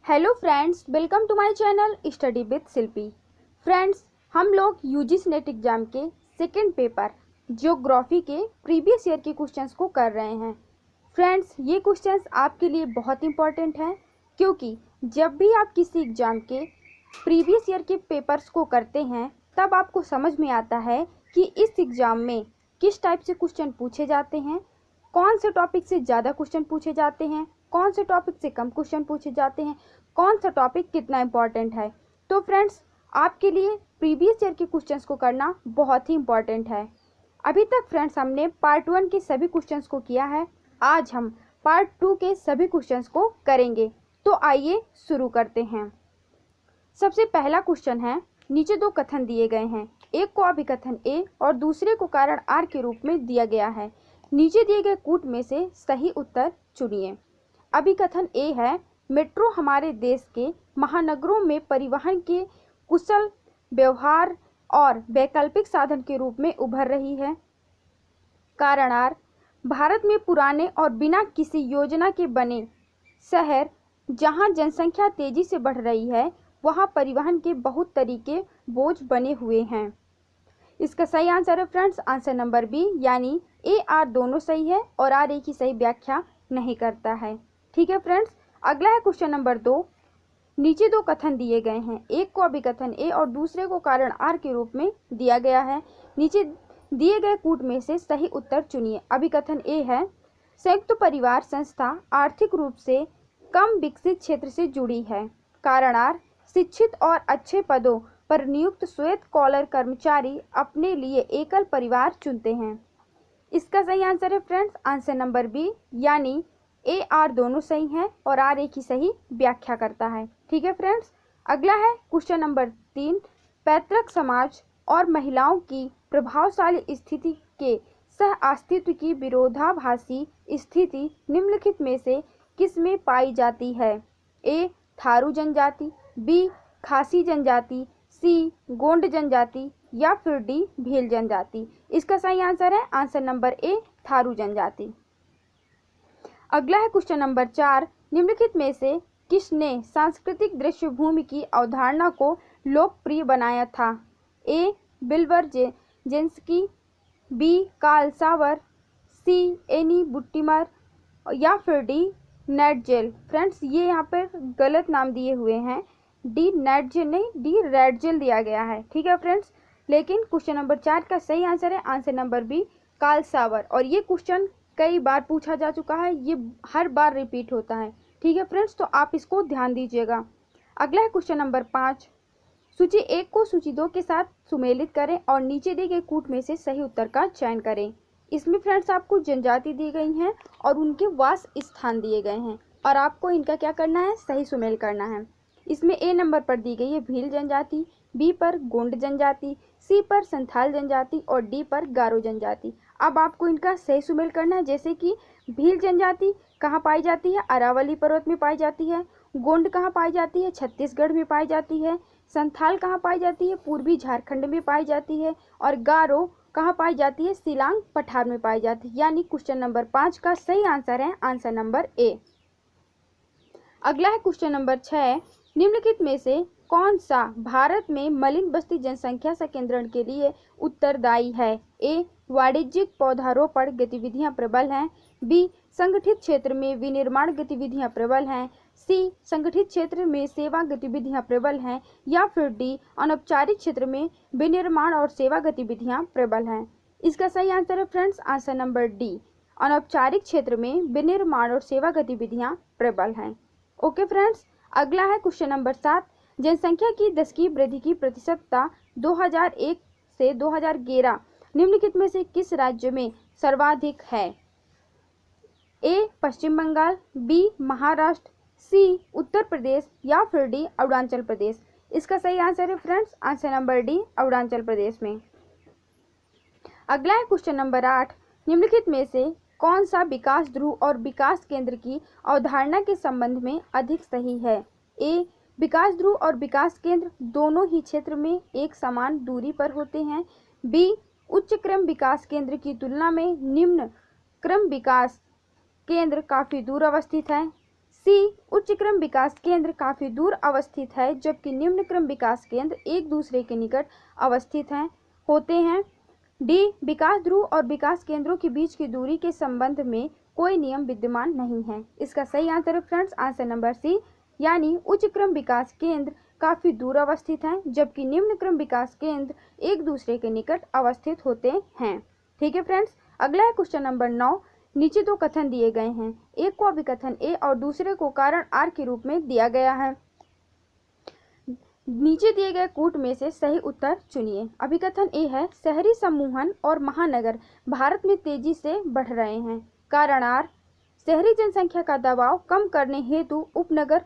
Hello friends, welcome to my channel study with Shilpi. Friends, हम लोग UGC NET exam के second paper geography के previous year के questions को कर रहे हैं। फ्रेंड्स, ये क्वेश्चंस आपके लिए बहुत इंपॉर्टेंट हैं क्योंकि जब भी आप किसी एग्जाम के प्रीवियस ईयर के पेपर्स को करते हैं तब आपको समझ में आता है कि इस एग्ज़ाम में किस टाइप से क्वेश्चन पूछे जाते हैं, कौन से टॉपिक से ज़्यादा क्वेश्चन पूछे जाते हैं, कौन से टॉपिक से कम क्वेश्चन पूछे जाते हैं, कौन सा टॉपिक कितना इम्पॉर्टेंट है। तो फ्रेंड्स, आपके लिए प्रीवियस ईयर के क्वेश्चंस को करना बहुत ही इम्पॉर्टेंट है। अभी तक फ्रेंड्स हमने पार्ट 1 के सभी क्वेश्चंस को किया है। आज हम पार्ट 2 के सभी क्वेश्चंस को करेंगे। तो आइए शुरू करते हैं। सबसे पहला क्वेश्चन है, नीचे दो कथन दिए गए हैं, एक को अभिकथन ए और दूसरे को कारण आर के रूप में दिया गया है। नीचे दिए गए कूट में से सही उत्तर चुनिए। अभिकथन ए है, मेट्रो हमारे देश के महानगरों में परिवहन के कुशल व्यवहार और वैकल्पिक साधन के रूप में उभर रही है। कारण आर, भारत में पुराने और बिना किसी योजना के बने शहर जहां जनसंख्या तेजी से बढ़ रही है वहां परिवहन के बहुत तरीके बोझ बने हुए हैं। इसका सही आंसर है फ्रेंड्स आंसर नंबर बी, यानी ए आर दोनों सही है और आर ए की सही व्याख्या नहीं करता है। ठीक है फ्रेंड्स, अगला है क्वेश्चन नंबर 2। नीचे दो कथन दिए गए हैं, एक को अभिकथन ए और दूसरे को कारण आर के रूप में दिया गया है। नीचे दिए गए कूट में से सही उत्तर चुनिए। अभिकथन ए है, संयुक्त परिवार संस्था आर्थिक रूप से कम विकसित क्षेत्र से जुड़ी है। कारण आर, शिक्षित और अच्छे पदों पर नियुक्त श्वेत कॉलर कर्मचारी अपने लिए एकल परिवार चुनते हैं। इसका सही आंसर है फ्रेंड्स आंसर नंबर बी, यानी ए आर दोनों सही हैं और आर ए की सही व्याख्या करता है। ठीक है फ्रेंड्स, अगला है क्वेश्चन नंबर 3। पैतृक समाज और महिलाओं की प्रभावशाली स्थिति के सह अस्तित्व की विरोधाभासी स्थिति निम्नलिखित में से किस में पाई जाती है? ए थारू जनजाति, बी खासी जनजाति, सी गोंड जनजाति या फिर डी भील जनजाति। इसका सही आंसर है आंसर नंबर ए थारू जनजाति। अगला है क्वेश्चन नंबर 4। निम्नलिखित में से किसने सांस्कृतिक दृश्यभूमि की अवधारणा को लोकप्रिय बनाया था? ए बिल्बर जेंस्की, बी कार्ल सावर, सी एनी बुट्टिमर या फिर डी नेटजेल। फ्रेंड्स, ये यहाँ पर गलत नाम दिए हुए हैं, डी नेटजेल नहीं, डी रेडजेल दिया गया है। ठीक है फ्रेंड्स, लेकिन क्वेश्चन नंबर 4 का सही आंसर है आंसर नंबर बी कार्ल सावर। और ये क्वेश्चन कई बार पूछा जा चुका है, ये हर बार रिपीट होता है। ठीक है फ्रेंड्स, तो आप इसको ध्यान दीजिएगा। अगला है क्वेश्चन नंबर 5। सूची 1 को सूची 2 के साथ सुमेलित करें और नीचे दिए गए कूट में से सही उत्तर का चयन करें। इसमें फ्रेंड्स आपको जनजाति दी गई हैं और उनके वास स्थान दिए गए हैं और आपको इनका क्या करना है, सही सुमेल करना है। इसमें ए नंबर पर दी गई है भील जनजाति, बी पर गोंड जनजाति, सी पर संथाल जनजाति और डी पर गारो जनजाति। अब आपको इनका सही सुमेल करना है, जैसे कि भील जनजाति कहाँ पाई जाती है? अरावली पर्वत में पाई जाती है। गोंड कहाँ पाई जाती है? छत्तीसगढ़ में पाई जाती है। संथाल कहाँ पाई जाती है? पूर्वी झारखंड में पाई जाती है। और गारो कहाँ पाई जाती है? शिलांग पठार में पाई जाती है। यानी क्वेश्चन नंबर 5 का सही आंसर है आंसर नंबर ए। अगला है क्वेश्चन नंबर 6। निम्नलिखित में से कौन सा भारत में मलिन बस्ती जनसंख्या संकेंद्रण के लिए उत्तरदायी है? ए वाणिज्यिक पौधारोपण गतिविधियां प्रबल हैं, बी संगठित क्षेत्र में विनिर्माण गतिविधियां प्रबल हैं, सी संगठित क्षेत्र में सेवा गतिविधियां प्रबल हैं या फिर डी अनौपचारिक क्षेत्र में विनिर्माण और सेवा गतिविधियां प्रबल हैं। इसका सही आंसर है फ्रेंड्स आंसर नंबर डी, अनौपचारिक क्षेत्र में विनिर्माण और सेवा गतिविधियां प्रबल हैं। ओके फ्रेंड्स, अगला है क्वेश्चन नंबर 7। जनसंख्या की दशकीय वृद्धि की प्रतिशतता 2001 से 2011 निम्नलिखित में से किस राज्य में सर्वाधिक है? A Paschim Bangal, B Maharashtra, C Uttar Pradesh या फिर डी अरुणाचल प्रदेश। इसका सही आंसर है friends answer number D Arunachal Pradesh में। अगला है क्वेश्चन नंबर 8। निम्नलिखित में से कौन सा विकास ध्रुव और विकास केंद्र की अवधारणा के संबंध में अधिक सही है? ए विकास ध्रुव और विकास केंद्र दोनों ही क्षेत्र में एक समान दूरी पर होते हैं, बी उच्च क्रम विकास केंद्र की तुलना में निम्न क्रम विकास केंद्र काफ़ी दूर अवस्थित है, सी उच्च क्रम विकास केंद्र काफी दूर अवस्थित है जबकि निम्न क्रम विकास केंद्र एक दूसरे के निकट अवस्थित होते हैं। डी विकास ध्रुव और विकास केंद्रों के बीच की दूरी के संबंध में कोई नियम विद्यमान नहीं है। इसका सही आंसर है फ्रेंड्स आंसर नंबर सी, यानी उच्च क्रम विकास केंद्र काफी दूर अवस्थित हैं जबकि निम्न क्रम विकास केंद्र एक दूसरे के निकट अवस्थित होते हैं। ठीक है फ्रेंड्स, अगला है क्वेश्चन नंबर 9। नीचे दो कथन दिए गए हैं, एक को अभिकथन ए और दूसरे को कारण आर के रूप में दिया गया है। नीचे दिए गए कूट में से सही उत्तर चुनिए। अभिकथन ए है, शहरी सम्मोहन और महानगर भारत में तेजी से बढ़ रहे हैं। कारण आर, शहरी जनसंख्या का दबाव कम करने हेतु उपनगर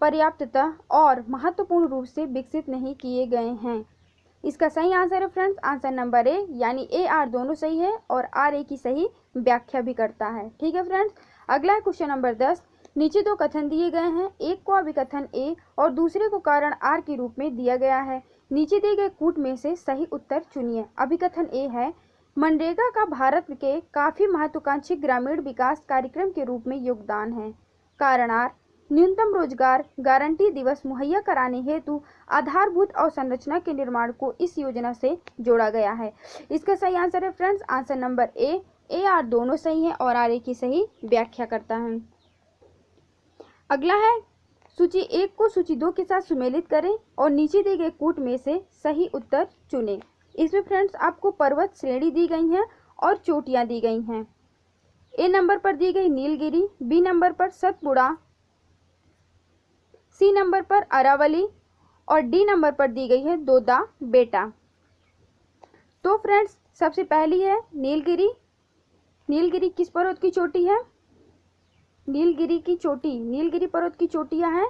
पर्याप्तता और महत्वपूर्ण रूप से विकसित नहीं किए गए हैं। इसका सही आंसर है फ्रेंड्स आंसर नंबर ए, यानी ए आर दोनों सही है और आर ए की सही व्याख्या भी करता है। ठीक है फ्रेंड्स, अगला है क्वेश्चन नंबर 10। नीचे दो कथन दिए गए हैं, एक को अभिकथन ए और दूसरे को कारण आर के रूप में दिया गया है। नीचे दिए गए कूट में से सही उत्तर चुनिए। अभिकथन ए है, मनरेगा का भारत के काफी महत्वाकांक्षी ग्रामीण विकास कार्यक्रम के रूप में योगदान है। कारण आर, न्यूनतम रोजगार गारंटी दिवस मुहैया कराने हेतु आधारभूत अवसंरचना के निर्माण को इस योजना से जोड़ा गया है। इसका सही आंसर है friends answer number A R दोनों सही है और आर ए की सही व्याख्या करता है। अगला है सूची 1 को सूची 2 के साथ सुमेलित करें और नीचे दिए गए कूट में से सही उत्तर चुनें। इसमें फ्रेंड्स आपको पर्वत श्रेणी दी गई हैं और चोटियां दी गई हैं। ए नंबर पर दी गई नीलगिरी, बी नंबर पर सतपुड़ा, सी नंबर पर अरावली और डी नंबर पर दी गई है दोदा बेटा। तो फ्रेंड्स सबसे पहली है नीलगिरी। नीलगिरी किस पर्वत की चोटी है? नीलगिरी पर्वत की चोटियां हैं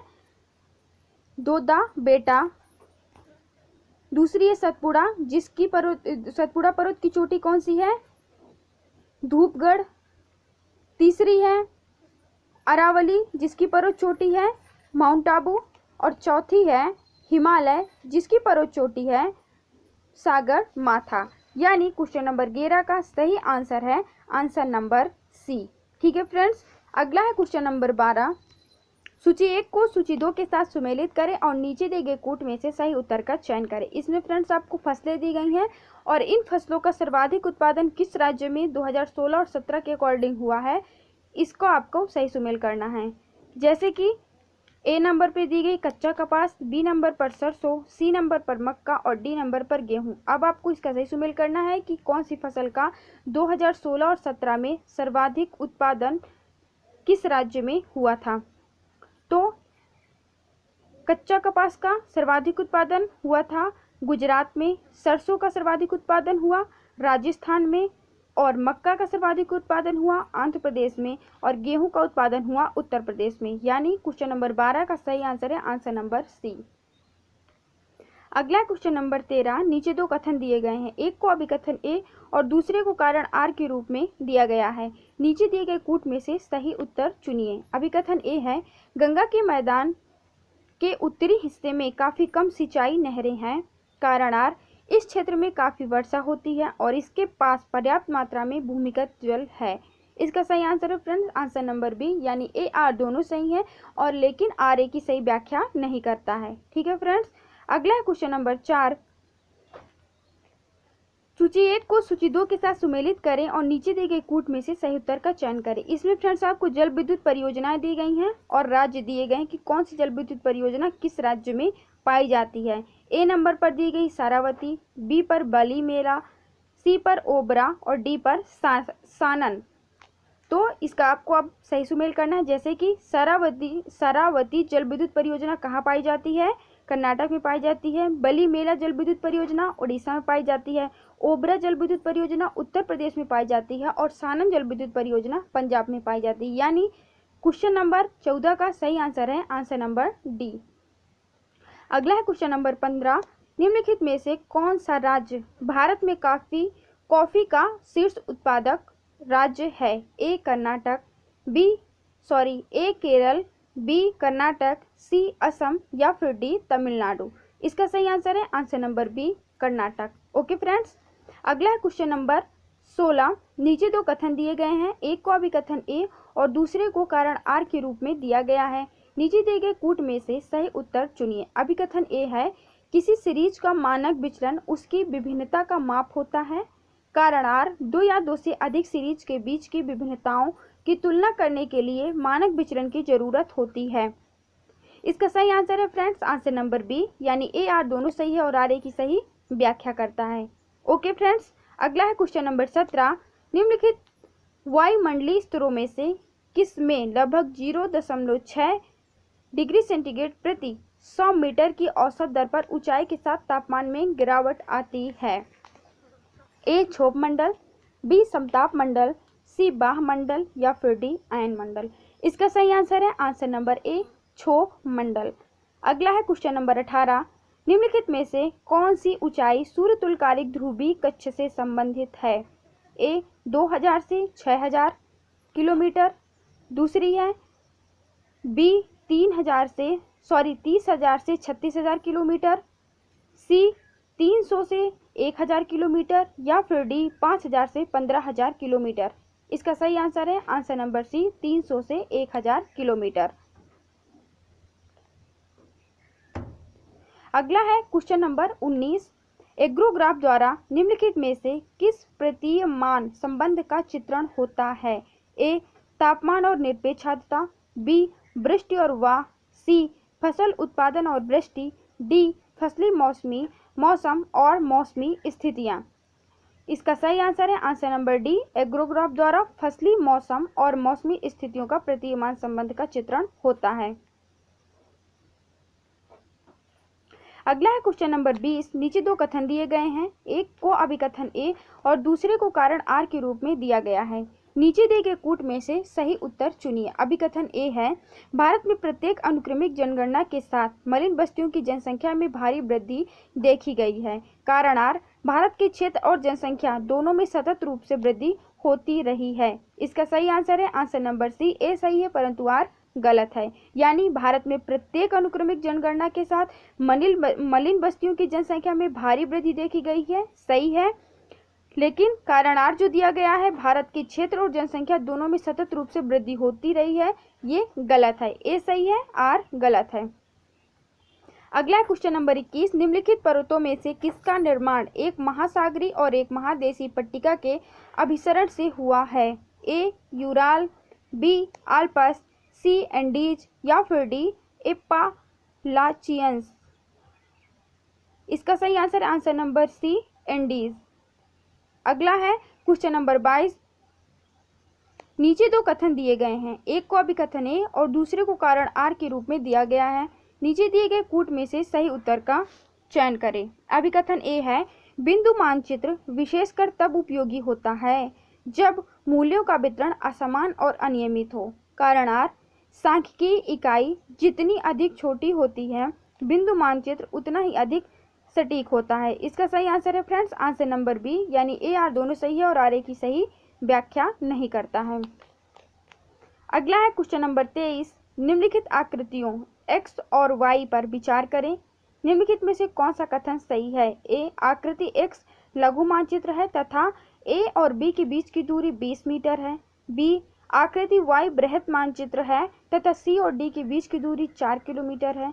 दोदा बेटा। दूसरी है सतपुड़ा, सतपुड़ा पर्वत की चोटी कौन सी है? धूपगढ़। तीसरी है अरावली जिसकी पर्वत चोटी है माउंट आबू और चौथी है हिमालय जिसकी पर्वत चोटी है सागर माथा। यानी क्वेश्चन नंबर 11 का सही आंसर है आंसर नंबर सी। ठीक है फ्रेंड्स, अगला है क्वेश्चन नंबर 12। सूची 1 को सूची 2 के साथ सुमेलित करें और नीचे दिए गए कूट में से सही उत्तर का चयन करें। इसमें फ्रेंड्स आपको फसलें दी गई हैं और इन फसलों का सर्वाधिक उत्पादन किस राज्य में 2016 और 17 के अकॉर्डिंग हुआ है, इसको आपको सही सुमेल करना है। जैसे कि ए नंबर पर दी गई कच्चा कपास, बी नंबर पर सरसों, सी नंबर पर मक्का और डी नंबर पर गेहूं। अब आपको इसका सही सुमेल करना है कि कौन सी फसल का 2016 और 17 में सर्वाधिक उत्पादन किस राज्य में हुआ था। तो कच्चा कपास का सर्वाधिक उत्पादन हुआ था गुजरात में, सरसों का सर्वाधिक उत्पादन हुआ राजस्थान में और मक्का का सर्वाधिक उत्पादन हुआ आंध्र प्रदेश में और गेहूं का उत्पादन हुआ उत्तर प्रदेश में। यानी क्वेश्चन नंबर 12 का सही आंसर है आंसर नंबर सी। अगला क्वेश्चन नंबर 13। नीचे दो कथन दिए गए हैं, एक को अभिकथन ए और दूसरे को कारण आर के रूप में दिया गया है। नीचे दिए गए कूट में से सही उत्तर चुनिए। अभिकथन ए है, गंगा के मैदान के उत्तरी हिस्से में काफी कम सिंचाई नहरें हैं। कारण आर, इस क्षेत्र में काफी वर्षा होती है और इसके पास पर्याप्त मात्रा में भूमिगत जल है। इसका सही आंसर है फ्रेंड्स आंसर नंबर बी, यानी ए आर दोनों सही है और लेकिन आर ए की सही व्याख्या नहीं करता है। ठीक है फ्रेंड्स, अगला है क्वेश्चन नंबर 4। सूची 1 को सूची 2 के साथ सुमेलित करें और नीचे दिए गए कूट में से सही उत्तर का चयन करें। इसमें फ्रेंड्स आपको जल विद्युत परियोजनाएं दी गई हैं और राज्य दिए गए हैं कि कौन सी जल विद्युत परियोजना किस राज्य में पाई जाती है। ए नंबर पर दी गई सारावती, बी पर बली मेला, सी पर ओबरा और डी पर सानन। तो इसका आपको अब सही सुमेल करना है। जैसे कि सारावती जल विद्युत परियोजना कहाँ पाई जाती है? कर्नाटक में पाई जाती है। बली मेला जल विद्युत परियोजना उड़ीसा में पाई जाती है। ओबरा जल विद्युत परियोजना उत्तर प्रदेश में पाई जाती है और सानन जल विद्युत परियोजना पंजाब में पाई जाती है। यानी क्वेश्चन नंबर 14 का सही आंसर है आंसर नंबर डी। अगला है क्वेश्चन नंबर 15। निम्नलिखित में से कौन सा राज्य भारत में कॉफी का शीर्ष उत्पादक राज्य है? A Kerala, B Karnataka, C Assam या फिर डी तमिलनाडु। इसका सही आंसर है answer number B Karnataka. Okay friends, अगला है क्वेश्चन नंबर 16 नीचे दो कथन दिए गए हैं, एक को अभिकथन ए और दूसरे को कारण आर के रूप में दिया गया है। नीचे दिए गए कूट में से सही उत्तर चुनिए। अभिकथन ए है, किसी सीरीज का मानक विचलन उसकी विभिन्नता का माप होता है। कारण आर, दो या दो से अधिक सीरीज के बीच की विभिन्नताओं की तुलना करने के लिए मानक विचलन की जरूरत होती है। इसका सही आंसर है फ्रेंड्स आंसर नंबर बी, यानी ए आर दोनों सही है और आर ए की सही व्याख्या करता है। ओके फ्रेंड्स, अगला है क्वेश्चन नंबर 17। निम्नलिखित वायुमंडलीय स्तरों में से किस में लगभग 0.6 डिग्री सेंटीग्रेड प्रति 100 मीटर की औसत दर पर ऊंचाई के साथ तापमान में गिरावट आती है? ए क्षोभ मंडल, बी समताप मंडल, सी बाह्य मंडल या फिर डी आयन मंडल। इसका सही आंसर है आंसर नंबर ए क्षोभ मंडल। अगला है क्वेश्चन नंबर 18। निम्नलिखित में से कौन सी ऊंचाई सूर्य तुल्यकालिक ध्रुवीय कक्ष से संबंधित है? ए 2000 से 6000 किलोमीटर, दूसरी है बी 30,000 से 36,000 किलोमीटर, सी 300 से 1000 किलोमीटर या फिर डी 5000 से 15,000 किलोमीटर। इसका सही आंसर है आंसर नंबर सी 300 से 1000 किलोमीटर। अगला है क्वेश्चन नंबर 19। एग्रोग्राफ द्वारा निम्नलिखित में से किस प्रतीयमान संबंध का चित्रण होता है? ए तापमान और निरपेक्ष आर्द्रता, बी वृष्टि और वाह, सी फसल उत्पादन और वृष्टि, डी फसली मौसम और मौसमी स्थितियां। इसका सही आंसर है आंसर नंबर डी, एग्रोग्राफ द्वारा फसली मौसम और मौसमी स्थितियों का प्रतीयमान संबंध का चित्रण होता है। अगला है क्वेश्चन नंबर 20। नीचे दो कथन दिए गए हैं, एक को अभिकथन ए और दूसरे को कारण आर के रूप में दिया गया है। नीचे दिए गए कूट में से सही उत्तर चुनिए। अभिकथन ए है, भारत में प्रत्येक अनुक्रमिक जनगणना के साथ मलिन बस्तियों की जनसंख्या में भारी वृद्धि देखी गई है। कारण आर, भारत के क्षेत्र और जनसंख्या दोनों में सतत रूप से वृद्धि होती रही है। इसका सही आंसर है आंसर नंबर सी, ए सही है परंतु आर गलत है। यानी भारत में प्रत्येक अनुक्रमिक जनगणना के साथ मलिन बस्तियों की जनसंख्या में भारी वृद्धि देखी गई है, सही है। लेकिन कारण आर जो दिया गया है, भारत के क्षेत्र और जनसंख्या दोनों में सतत रूप से वृद्धि होती रही है, ये गलत है। ए सही है, आर गलत है। अगला क्वेश्चन नंबर 21। निम्नलिखित पर्वतों में से किसका निर्माण एक महासागरीय और एक महादेशीय पट्टिका के अभिसरण से हुआ है? A Ural, B Alps, C Andes या फिर डी एप्पालाचियंस। इसका सही answer answer number C Andes. अगला है क्वेश्चन नंबर 22। नीचे दो कथन दिए गए हैं, एक को अभिकथन ए और दूसरे को कारण आर के रूप में दिया गया है। नीचे दिए गए कूट में से सही उत्तर का चयन करें। अभिकथन ए है, बिंदु मानचित्र विशेषकर तब उपयोगी होता है जब मूल्यों का वितरण असमान और अनियमित हो। कारण आर, सांख्यिकीय इकाई जितनी अधिक छोटी होती है, बिंदु मानचित्र उतना ही अधिक सटीक होता है। इसका सही आंसर है फ्रेंड्स आंसर नंबर बी, यानी ए आर दोनों सही है और आर ए की सही व्याख्या नहीं करता है। अगला है क्वेश्चन नंबर 23। निम्नलिखित आकृतियों एक्स और वाई पर विचार करें। निम्नलिखित में से कौन सा कथन सही है? ए आकृति एक्स लघु मानचित्र है तथा ए और बी के बीच की दूरी 20 मीटर है। बी आकृति वाई बृहत मानचित्र है तथा सी और डी के बीच की दूरी 4 किलोमीटर है।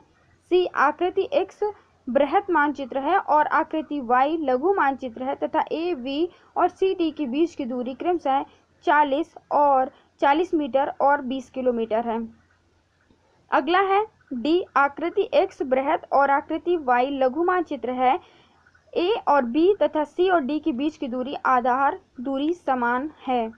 सी आकृति एक्स बृहत मानचित्र है और आकृति वाई लघु मानचित्र है तथा ए बी और सी डी के बीच की दूरी क्रमशः 40 मीटर और 20 किलोमीटर है। अगला है डी आकृति एक्स बृहत और आकृति वाई लघु मानचित्र है। ए और बी तथा सी और डी के बीच की दूरी आधार दूरी समान है।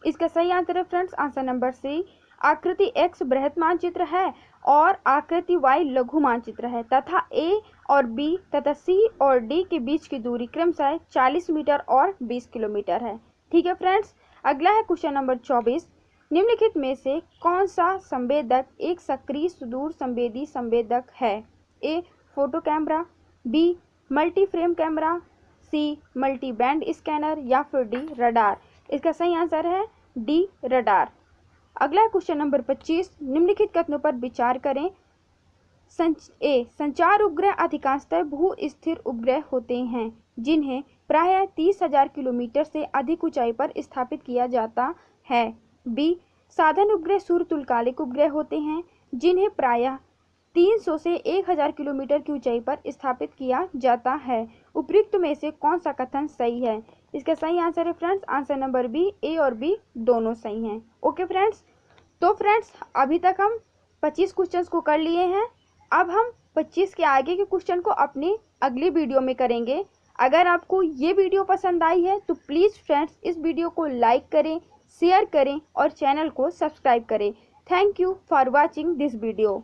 इसका सही आंसर है फ्रेंड्स आंसर नंबर सी, आकृति एक्स बृहत मानचित्र है और आकृति वाई लघु मानचित्र है तथा ए और बी तथा सी और डी के बीच की दूरी क्रमशः 40 मीटर और 20 किलोमीटर है। ठीक है फ्रेंड्स, अगला है क्वेश्चन नंबर 24। निम्नलिखित में से कौन सा संवेदक एक सक्रिय सुदूर संवेदी संवेदक है? A photo camera, B multi frame camera, C multi band scanner या फिर डी रडार। इसका सही आंसर है डी रडार। अगला क्वेश्चन नंबर 25। निम्नलिखित कथनों पर विचार करें। संचार उपग्रह अधिकांशतः भू स्थिर उपग्रह होते हैं जिन्हें प्रायः 30,000 किलोमीटर से अधिक ऊंचाई पर स्थापित किया जाता है। बी, साधन उपग्रह सूर्य तुल्यकालिक उपग्रह होते हैं जिन्हें प्रायः 300 से 1000 किलोमीटर की ऊंचाई पर स्थापित किया जाता है। उपयुक्त में से कौन सा कथन सही है? इसका सही आंसर है फ्रेंड्स आंसर नंबर बी। ए और बी दोनों सही हैं। ओके फ्रेंड्स, तो फ्रेंड्स अभी तक हम 25 क्वेश्चंस को कर लिए हैं। अब हम 25 के आगे के क्वेश्चन को अपनी अगली वीडियो में करेंगे। अगर आपको ये वीडियो पसंद आई है तो प्लीज़ फ्रेंड्स इस वीडियो को लाइक करें, शेयर करें और चैनल को सब्सक्राइब करें। Thank you for watching this video.